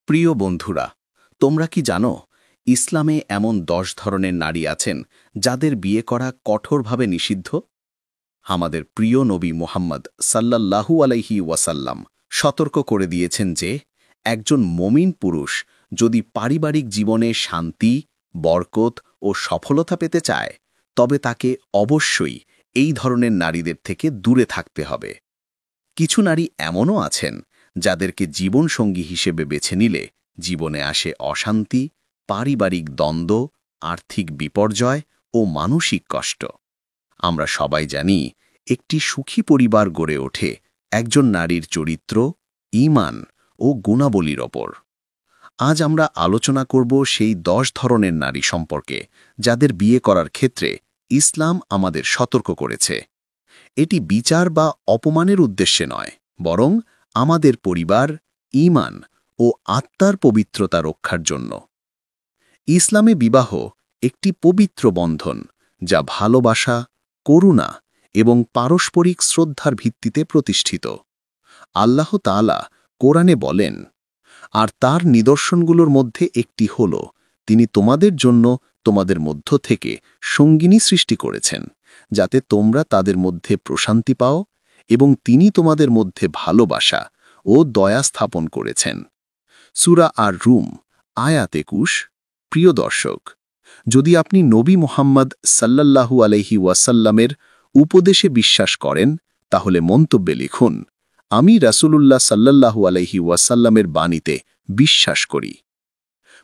প্রিয় বন্ধুরা, তোমরা কি জানো ইসলামে এমন ১০ ধরনের নারী আছেন যাদের বিয়ে করা কঠোরভাবে নিষিদ্ধ? আমাদের প্রিয় নবী মুহাম্মদ সাল্লাল্লাহু আলাইহি ওয়াসাল্লাম সতর্ক করে দিয়েছেন যে একজন মমিন পুরুষ যদি পারিবারিক জীবনে শান্তি, বরকত ও সফলতা পেতে চায় তবে তাকে অবশ্যই এই ধরনের নারীদের থেকে দূরে থাকতে হবে। কিছু নারী এমনও আছেন যাদেরকে জীবনসঙ্গী হিসেবে বেছে নিলে জীবনে আসে অশান্তি, পারিবারিক দ্বন্দ্ব, আর্থিক বিপর্যয় ও মানসিক কষ্ট। আমরা সবাই জানি একটি সুখী পরিবার গড়ে ওঠে একজন নারীর চরিত্র, ঈমান ও গুণাবলীর ওপর। আজ আমরা আলোচনা করব সেই ১০ ধরনের নারী সম্পর্কে যাদের বিয়ে করার ক্ষেত্রে ইসলাম আমাদের সতর্ক করেছে। এটি বিচার বা অপমানের উদ্দেশ্যে নয়, বরং আমাদের পরিবার, ঈমান ও আত্মার পবিত্রতা রক্ষার জন্য। ইসলামে বিবাহ একটি পবিত্র বন্ধন যা ভালোবাসা, করুণা এবং পারস্পরিক শ্রদ্ধার ভিত্তিতে প্রতিষ্ঠিত। আল্লাহ তাআলা কোরআনে বলেন, আর তার নিদর্শনগুলোর মধ্যে একটি হল তিনি তোমাদের জন্য তোমাদের মধ্য থেকে সঙ্গিনী সৃষ্টি করেছেন, যাতে তোমরা তাদের মধ্যে প্রশান্তি পাও, এবং তিনি তোমাদের মধ্যে ভালোবাসা ও দয়া স্থাপন করেছেন। সূরা আর রুম আয়াত ২১। প্রিয় দর্শক, যদি আপনি নবী মুহাম্মদ সাল্লাল্লাহু আলাইহি ওয়াসাল্লামের উপদেশে বিশ্বাস করেন তাহলে মন্তব্যে লিখুন, আমি রাসূলুল্লাহ সাল্লাল্লাহু আলাইহি ওয়াসাল্লামের বাণীতে বিশ্বাস করি।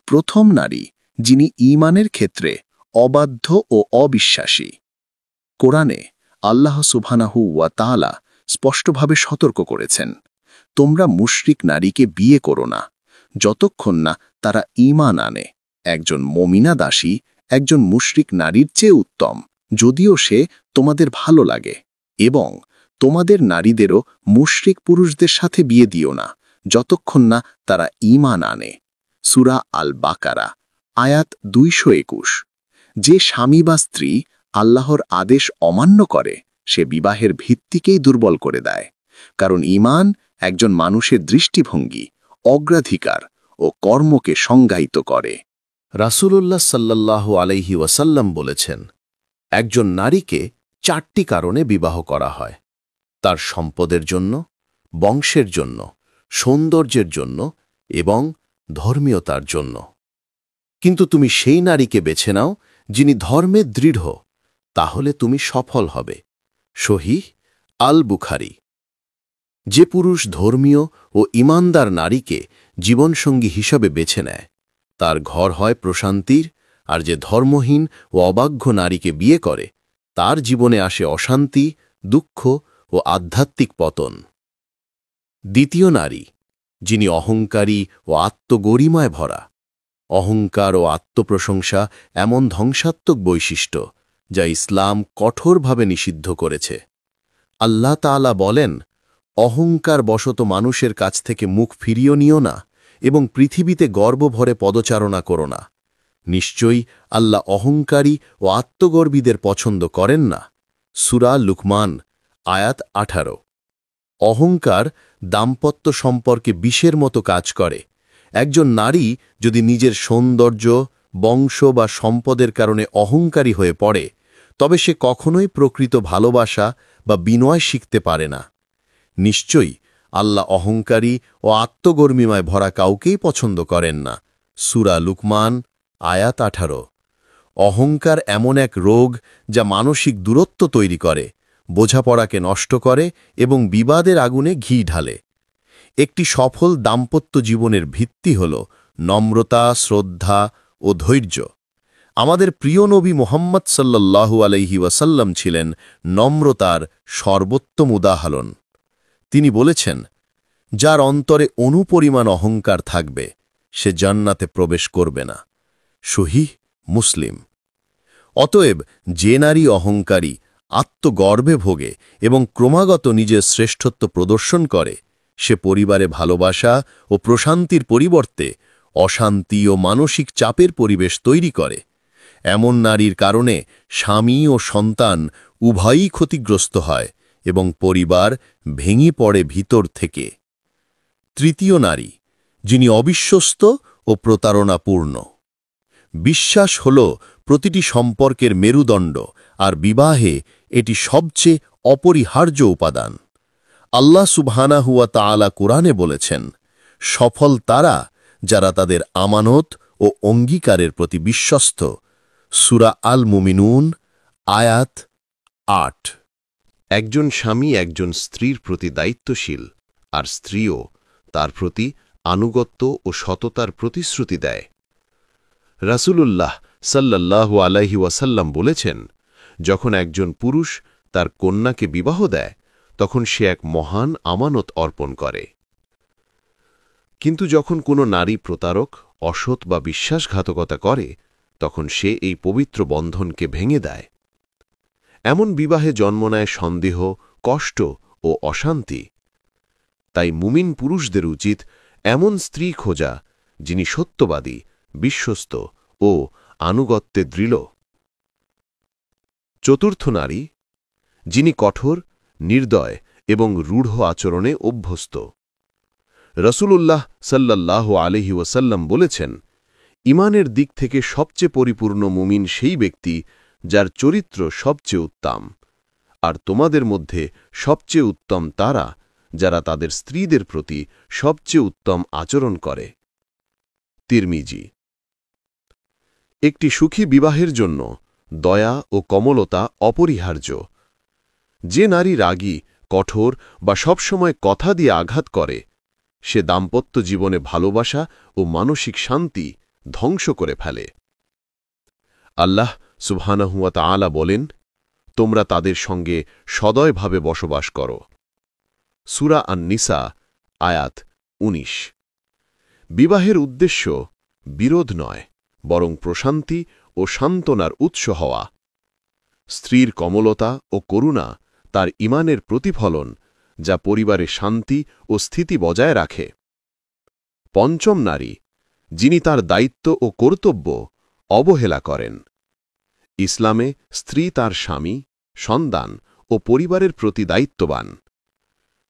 প্রথম নারী যিনি ঈমানের ক্ষেত্রে অবাধ্য ও অবিশ্বাসী। কোরআনে আল্লাহ সুবহানাহু ওয়া তাআলা স্পষ্টভাবে সতর্ক করেছেন, তোমরা মুশরিক নারীকে বিয়ে করো না যতক্ষণ না তারা ঈমান আনে। একজন মুমিনা দাসী একজন মুশরিক নারীর চেয়ে উত্তম, যদিও সে তোমাদের ভালো লাগে, এবং তোমাদের নারীদেরও মুশরিক পুরুষদের সাথে বিয়ে দিও না যতক্ষণ না তারা ঈমান আনে। সূরা আল বাকারা আয়াত ২২১। যে স্বামী বা স্ত্রী আল্লাহর আদেশ অমান্য করে সে বিবাহের ভিত্তিকেই দুর্বল করে দেয়, কারণ ঈমান একজন মানুষের দৃষ্টিভঙ্গি, অগ্রাধিকার ও কর্মকে সংজ্ঞায়িত করে। রাসূলুল্লাহ সাল্লাল্লাহু আলাইহি ওয়াসাল্লাম বলেছেন, একজন নারীকে ৪টি কারণে বিবাহ করা হয়: তার সম্পদের জন্য, বংশের জন্য, সৌন্দর্যের জন্য এবং ধর্মীয়তার জন্য। কিন্তু তুমি সেই নারীকে বেছে নাও যিনি ধর্মে দৃঢ়, তাহলে তুমি সফল হবে। সহিহ আল বুখারী। যে পুরুষ ধর্মীয় ও ঈমানদার নারীকে জীবনসঙ্গী হিসাবে বেছে নেয় তার ঘর হয় প্রশান্তির, আর যে ধর্মহীন ও অবাধ্য নারীকে বিয়ে করে তার জীবনে আসে অশান্তি, দুঃখ ও আধ্যাত্মিক পতন। দ্বিতীয় নারী যিনি অহংকারী ও আত্মগরিমায় ভরা। অহংকার ও আত্মপ্রশংসা এমন ধ্বংসাত্মক বৈশিষ্ট্য যা ইসলাম কঠোরভাবে নিষিদ্ধ করেছে। আল্লাহ তাআলা বলেন, অহংকার বশত মানুষের কাছ থেকে মুখ ফিরিয়ে নিও না এবং পৃথিবীতে গর্ব ভরে পদচারণা করো না। নিশ্চয়ই আল্লাহ অহংকারী ও আত্মগর্বীদের পছন্দ করেন না। সূরা লুকমান আয়াত ১৮। অহংকার দাম্পত্য সম্পর্কে বিষের মতো কাজ করে। একজন নারী যদি নিজের সৌন্দর্য, বংশ বা সম্পদের কারণে অহংকারী হয়ে পড়ে তবে সে কখনোই প্রকৃত ভালোবাসা বা বিনয় শিখতে পারে না। নিশ্চয়ই আল্লাহ অহংকারী ও আত্মগর্মিমায় ভরা কাউকেই পছন্দ করেন না। সূরা লুকমান আয়াত ১৮। অহংকার এমন এক রোগ যা মানসিক দূরত্ব তৈরি করে, বোঝাপড়াকে নষ্ট করে এবং বিবাদের আগুনে ঘি ঢালে। একটি সফল দাম্পত্য জীবনের ভিত্তি হল নম্রতা, শ্রদ্ধা ও ধৈর্য। আমাদের প্রিয় নবী মুহাম্মদ সাল্লাল্লাহু আলাইহি ওয়াসাল্লাম ছিলেন নম্রতার সর্বোত্তম উদাহরণ। তিনি বলেছেন, যার অন্তরে অনুপরিমাণ অহংকার থাকবে সে জান্নাতে প্রবেশ করবে না। সহিহ মুসলিম। অতএব যে নারী অহংকারী, আত্মগর্বে ভোগে এবং ক্রমাগত নিজের শ্রেষ্ঠত্ব প্রদর্শন করে সে পরিবারে ভালোবাসা ও প্রশান্তির পরিবর্তে অশান্তি ও মানসিক চাপের পরিবেশ তৈরি করে। এমন নারীর কারণে স্বামী ও সন্তান উভয়ই ক্ষতিগ্রস্ত হয় এবং পরিবার ভেঙে পড়ে ভিতর থেকে। তৃতীয় নারী যিনি অবিশ্বস্ত ও প্রতারণাপূর্ণ। বিশ্বাস হল প্রতিটি সম্পর্কের মেরুদণ্ড, আর বিবাহে এটি সবচেয়ে অপরিহার্য উপাদান। আল্লাহ সুবহানাহু ওয়া তাআলা কুরআনে বলেছেন, সফল তারা যারা তাদের আমানত ও অঙ্গীকারের প্রতি বিশ্বস্ত। সূরা আল মুমিনুন আয়াত ৮। একজন স্বামী একজন স্ত্রীর প্রতি দায়িত্বশীল, আর স্ত্রীও তার প্রতি আনুগত্য ও সততার প্রতিশ্রুতি দেয়। রাসূলুল্লাহ সাল্লাল্লাহু আলাইহি ওয়াসাল্লাম বলেছেন, যখন একজন পুরুষ তার কন্যাকে বিবাহ দেয় তখন সে এক মহান আমানত অর্পণ করে। কিন্তু যখন কোনো নারী প্রতারক, অসৎ বা বিশ্বাসঘাতকতা করে তখন সে এই পবিত্র বন্ধনকে ভেঙে দেয়। এমন বিবাহে জন্ম নেয় সন্দেহ, কষ্ট ও অশান্তি। তাই মুমিন পুরুষদের উচিত এমন স্ত্রী খোঁজা যিনি সত্যবাদী, বিশ্বস্ত ও আনুগত্যে দৃঢ়। চতুর্থ নারী, যিনি কঠোর, নির্দয় এবং রূঢ় আচরণে অভ্যস্ত। রাসূলুল্লাহ সাল্লাল্লাহু আলাইহি ওয়াসাল্লাম বলেছেন, ঈমানের দিক থেকে সবচেয়ে পরিপূর্ণ মুমিন সেই ব্যক্তি যার চরিত্র সবচেয়ে উত্তম, আর তোমাদের মধ্যে সবচেয়ে উত্তম তারা যারা তাদের স্ত্রীদের প্রতি সবচেয়ে উত্তম আচরণ করে। তিরমিজি। একটি সুখী বিবাহের জন্য দয়া ও কমলতা অপরিহার্য। যে নারী রাগী, কঠোর বা সবসময় কথা দিয়ে আঘাত করে, সে দাম্পত্য জীবনে ভালোবাসা ও মানসিক শান্তি ধ্বংস করে ফেলে। আল্লাহ সুবহানাহু ওয়া তাআলা বলেন, তোমরা তাদের সঙ্গে সদয়ভাবে বসবাস করো। সূরা আন-নিসা আয়াত ১৯। বিবাহের উদ্দেশ্য বিরোধ নয়, বরং প্রশান্তি ও সান্ত্বনার উৎস হওয়া। স্ত্রীর কমলতা ও করুণা তার ঈমানের প্রতিফলন, যা পরিবারে শান্তি ও স্থিতি বজায় রাখে। পঞ্চম নারী, যিনি তার দায়িত্ব ও কর্তব্য অবহেলা করেন। ইসলামে স্ত্রী তার স্বামী, সন্তান ও পরিবারের প্রতি দায়িত্ববান।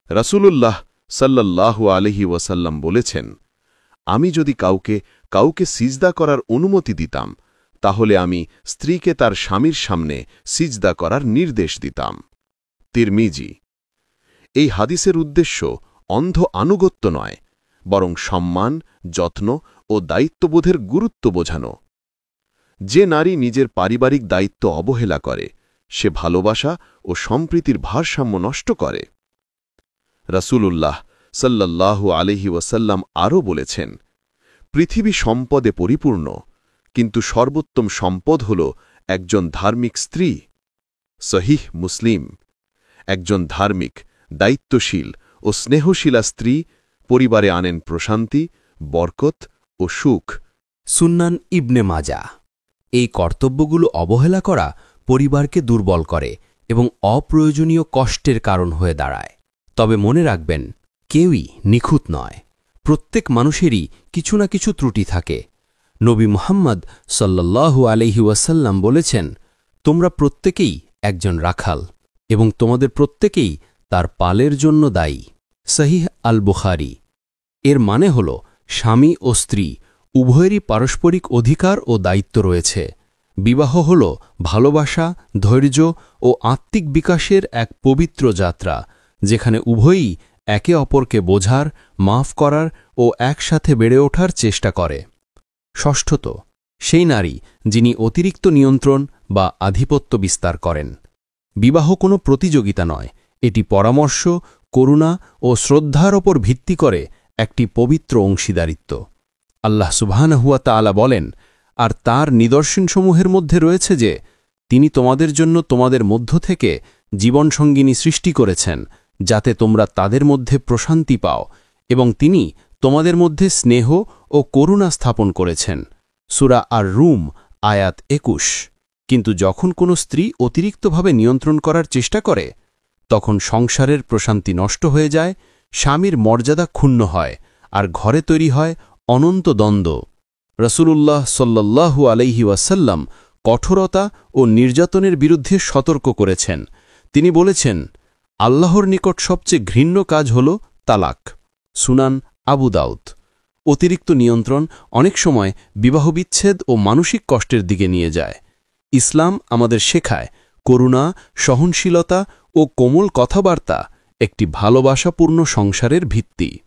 রাসূলুল্লাহ সাল্লাল্লাহু আলাইহি ওয়াসাল্লাম বলেছেন, আমি যদি কাউকে সিজদা করার অনুমতি দিতাম, তাহলে আমি স্ত্রীকে তার স্বামীর সামনে সিজদা করার নির্দেশ দিতাম। তিরমিজি। এই হাদিসের উদ্দেশ্য অন্ধ আনুগত্য নয়, বরং সম্মান, যত্ন ও দায়িত্ববোধের গুরুত্ব বোঝানো। যে নারী নিজের পারিবারিক দায়িত্ব অবহেলা করে, সে ভালোবাসা ও সম্প্রীতির ভারসাম্য নষ্ট করে। রাসূলুল্লাহ সাল্লাল্লাহু আলাইহি ওয়াসাল্লাম আরও বলেছেন, পৃথিবী সম্পদে পরিপূর্ণ, কিন্তু সর্বোত্তম সম্পদ হল একজন ধার্মিক স্ত্রী। সহিহ মুসলিম। একজন ধার্মিক, দায়িত্বশীল ও স্নেহশীলা স্ত্রী পরিবারে আনেন প্রশান্তি, বরকত ও সুখ। সুন্নান ইবনে মাজাহ। এই কর্তব্যগুলো অবহেলা করা পরিবারকে দুর্বল করে এবং অপ্রয়োজনীয় কষ্টের কারণ হয়ে দাঁড়ায়। তবে মনে রাখবেন, কেউই নিখুঁত নয়। প্রত্যেক মানুষেরই কিছু না কিছু ত্রুটি থাকে। নবী মুহাম্মদ সাল্লাল্লাহু আলাইহি ওয়াসাল্লাম বলেছেন, তোমরা প্রত্যেকেই একজন রাখাল এবং তোমাদের প্রত্যেকেই তার পালের জন্য দায়ী। সহিহ আল বুখারী। এর মানে হল, স্বামী ও স্ত্রী উভয়েরই পারস্পরিক অধিকার ও দায়িত্ব রয়েছে। বিবাহ হল ভালোবাসা, ধৈর্য ও আত্মিক বিকাশের এক পবিত্র যাত্রা, যেখানে উভয়ই একে অপরকে বোঝার, মাফ করার ও একসাথে বেড়ে ওঠার চেষ্টা করে। ষষ্ঠত, সেই নারী যিনি অতিরিক্ত নিয়ন্ত্রণ বা আধিপত্য বিস্তার করেন। বিবাহ কোনো প্রতিযোগিতা নয়, এটি পরামর্শ, করুণা ও শ্রদ্ধার ওপর ভিত্তি করে একটি পবিত্র অংশীদারিত্ব। আল্লাহ সুবহানাহু ওয়া তাআলা বলেন, আর তার নিদর্শনসমূহের মধ্যে রয়েছে যে তিনি তোমাদের জন্য তোমাদের মধ্য থেকে জীবনসঙ্গিনী সৃষ্টি করেছেন, যাতে তোমরা তাদের মধ্যে প্রশান্তি পাও, এবং তিনি তোমাদের মধ্যে স্নেহ ও করুণা স্থাপন করেছেন। সূরা আর রুম আয়াত ২১। কিন্তু যখন কোনো স্ত্রী অতিরিক্তভাবে নিয়ন্ত্রণ করার চেষ্টা করে, তখন সংসারের প্রশান্তি নষ্ট হয়ে যায়, স্বামীর মর্যাদা ক্ষুণ্ণ হয়, আর ঘরে তৈরি হয় অনন্ত দ্বন্দ্ব। রাসূলুল্লাহ সাল্লাল্লাহু আলাইহি ওয়াসাল্লাম কঠোরতা ও নির্যাতনের বিরুদ্ধে সতর্ক করেছেন। তিনি বলেছেন, আল্লাহর নিকট সবচেয়ে ঘৃণ্য কাজ হল তালাক। সুনান আবু দাউদ। অতিরিক্ত নিয়ন্ত্রণ অনেক সময় বিবাহবিচ্ছেদ ও মানসিক কষ্টের দিকে নিয়ে যায়। ইসলাম আমাদের শেখায় করুণা, সহনশীলতা ও কোমল কথাবার্তা একটি ভালোবাসাপূর্ণ সংসারের ভিত্তি।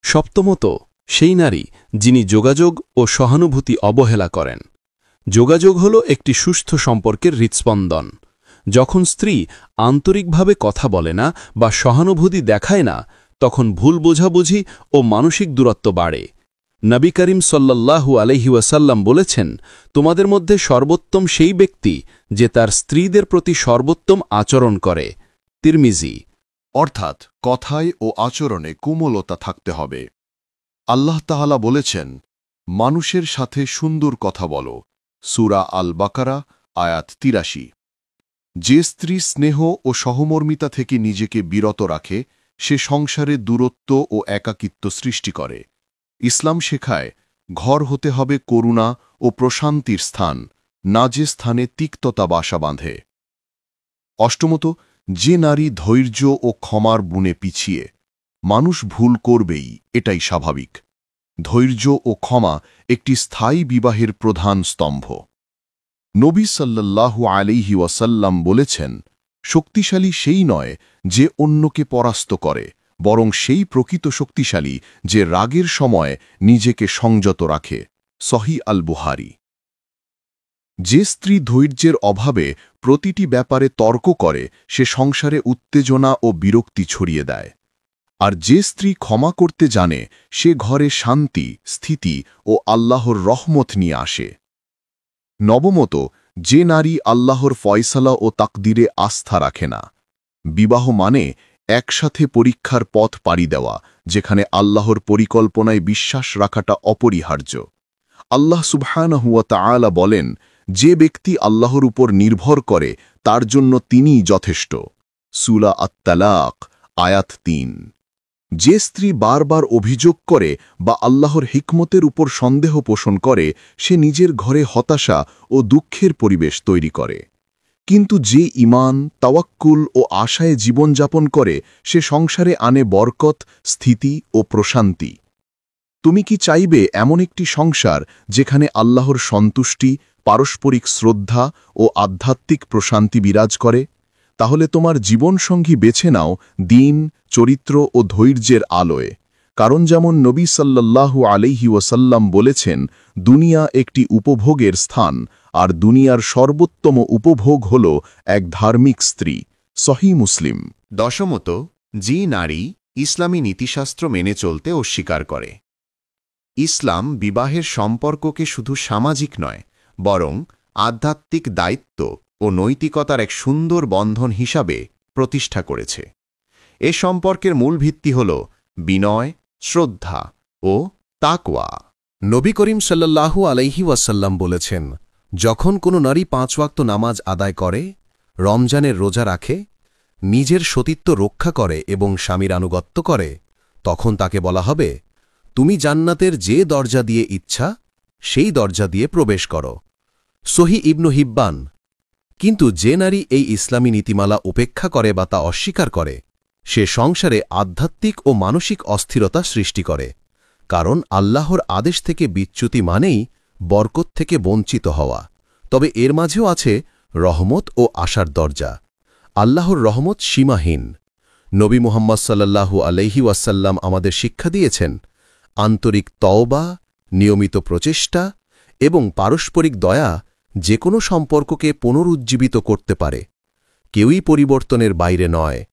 সপ্তমত, সেই নারী যিনি যোগাযোগ ও সহানুভূতি অবহেলা করেন। যোগাযোগ হল একটি সুস্থ সম্পর্কের হৃৎস্পন্দন। যখন স্ত্রী আন্তরিকভাবে কথা বলে না বা সহানুভূতি দেখায় না, তখন ভুল বোঝাবুঝি ও মানসিক দূরত্ব বাড়ে। নবী করিম সাল্লাল্লাহু আলাইহি ওয়াসাল্লাম বলেছেন, তোমাদের মধ্যে সর্বোত্তম সেই ব্যক্তি যে তার স্ত্রীদের প্রতি সর্বোত্তম আচরণ করে। তিরমিজি। অর্থাৎ কথায় ও আচরণে কোমলতা থাকতে হবে। আল্লাহ তাআলা বলেছেন, মানুষের সাথে সুন্দর কথা বলো। সূরা আল বাকারা আয়াত ৮৩। যে স্ত্রী স্নেহ ও সহমর্মিতা থেকে নিজেকে বিরত রাখে, সে সংসারে দূরত্ব ও একাকিত্ব সৃষ্টি করে। ইসলাম শেখায়, ঘর হতে হবে করুণা ও প্রশান্তির স্থান, না যে স্থানে তিক্ততা বাসা বাঁধে। অষ্টমত, যে নারী ধৈর্য ও ক্ষমার বুনে পিছিয়ে। মানুষ ভুল করবেই, এটাই স্বাভাবিক। ধৈর্য ও ক্ষমা একটি স্থায়ী বিবাহের প্রধান স্তম্ভ। নবী সাল্লাল্লাহু আলাইহি ওয়াসাল্লাম বলেছেন, শক্তিশালী সেই নয় যে অন্যকে পরাস্ত করে, বরং সেই প্রকৃত শক্তিশালী যে রাগের সময় নিজেকে সংযত রাখে। সহিহ আল বুখারী। যে স্ত্রী ধৈর্যের অভাবে প্রতিটি ব্যাপারে তর্ক করে, সে সংসারে উত্তেজনা ও বিরক্তি ছড়িয়ে দেয়। আর যে স্ত্রী ক্ষমা করতে জানে, সে ঘরে শান্তি, স্থিতি ও আল্লাহর রহমত নিয়ে আসে। নবমত, যে নারী আল্লাহর ফয়সালা ও তাকদিরে আস্থা রাখে না। বিবাহ মানে একসাথে পরীক্ষার পথ পাড়ি দেওয়া, যেখানে আল্লাহর পরিকল্পনায় বিশ্বাস রাখাটা অপরিহার্য। আল্লাহ সুবহানাহু ওয়া তাআলা বলেন, যে ব্যক্তি আল্লাহর উপর নির্ভর করে তার জন্য তিনিই যথেষ্ট। সূরা আত-তালাক আয়াত ৩। যে স্ত্রী বারবার অভিযোগ করে বা আল্লাহর হিকমতের উপর সন্দেহ পোষণ করে, সে নিজের ঘরে হতাশা ও দুঃখের পরিবেশ তৈরি করে। কিন্তু যে ঈমান, তাওয়াক্কুল ও আশায় জীবনযাপন করে, সে সংসারে আনে বরকত, স্থিতি ও প্রশান্তি। তুমি কি চাইবে এমন একটি সংসার যেখানে আল্লাহর সন্তুষ্টি, পারস্পরিক শ্রদ্ধা ও আধ্যাত্মিক প্রশান্তি বিরাজ করে? তাহলে তোমার জীবনসঙ্গী বেছে নাও দ্বীন, চরিত্র ও ধৈর্যের আলোয়। কারণ যেমন নবী সাল্লাল্লাহু আলাইহি ওয়াসাল্লাম বলেছেন, দুনিয়া একটি উপভোগের স্থান, আর দুনিয়ার সর্বোত্তম উপভোগ হল এক ধার্মিক স্ত্রী। সহিহ মুসলিম। দশমত, যে নারী ইসলামী নীতিশাস্ত্র মেনে চলতে অস্বীকার করে। ইসলাম বিবাহের সম্পর্ককে শুধু সামাজিক নয়, বরং আধ্যাত্মিক দায়িত্ব ও নৈতিকতার এক সুন্দর বন্ধন হিসাবে প্রতিষ্ঠা করেছে। এ সম্পর্কের মূল ভিত্তি হল বিনয়, শ্রদ্ধা ও তাকওয়া। নবী করিম সাল্লাল্লাহু আলাইহি ওয়াসাল্লাম বলেছেন, যখন কোনো নারী ৫ ওয়াক্ত নামাজ আদায় করে, রমজানের রোজা রাখে, নিজের সতীত্ব রক্ষা করে এবং স্বামীর আনুগত্য করে, তখন তাকে বলা হবে, তুমি জান্নাতের যে দরজা দিয়ে ইচ্ছা সেই দরজা দিয়ে প্রবেশ করো। সহিহ ইবনু হিব্বান। কিন্তু যে নারী এই ইসলামী নীতিমালা উপেক্ষা করে বা তা অস্বীকার করে, সে সংসারে আধ্যাত্মিক ও মানসিক অস্থিরতা সৃষ্টি করে। কারণ আল্লাহর আদেশ থেকে বিচ্যুতি মানেই বরকত থেকে বঞ্চিত হওয়া। তবে এর মাঝেও আছে রহমত ও আশার দরজা। আল্লাহর রহমত সীমাহীন। নবী মুহাম্মদ সাল্লাল্লাহু আলাইহি ওয়াসাল্লাম আমাদের শিক্ষা দিয়েছেন, আন্তরিক তওবা, নিয়মিত প্রচেষ্টা এবং পারস্পরিক দয়া যে কোনো সম্পর্ককে পুনরুজ্জীবিত করতে পারে। কেউই পরিবর্তনের বাইরে নয়।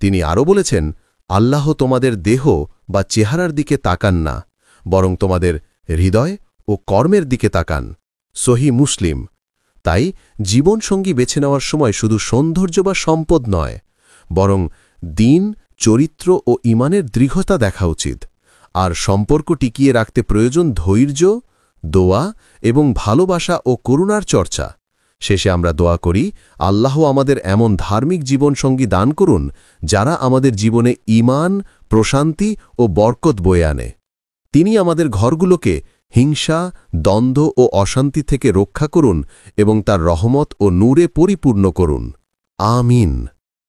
তিনি আরও বলেছেন, আল্লাহ তোমাদের দেহ বা চেহারার দিকে তাকান না, বরং তোমাদের হৃদয় ও কর্মের দিকে তাকান। সহিহ মুসলিম। তাই জীবনসঙ্গী বেছে নেওয়ার সময় শুধু সৌন্দর্য বা সম্পদ নয়, বরং দ্বীন, চরিত্র ও ঈমানের দৃঢ়তা দেখা উচিত। আর সম্পর্ক টিকিয়ে রাখতে প্রয়োজন ধৈর্য, দোয়া এবং ভালোবাসা ও করুণার চর্চা। শেষে আমরা দোয়া করি, আল্লাহ আমাদের এমন ধার্মিক জীবনসঙ্গী দান করুন যারা আমাদের জীবনে ঈমান, প্রশান্তি ও বরকত বয়ে আনে। তিনি আমাদের ঘরগুলোকে হিংসা, দ্বন্দ্ব ও অশান্তি থেকে রক্ষা করুন এবং তার রহমত ও নূরে পরিপূর্ণ করুন। আমিন।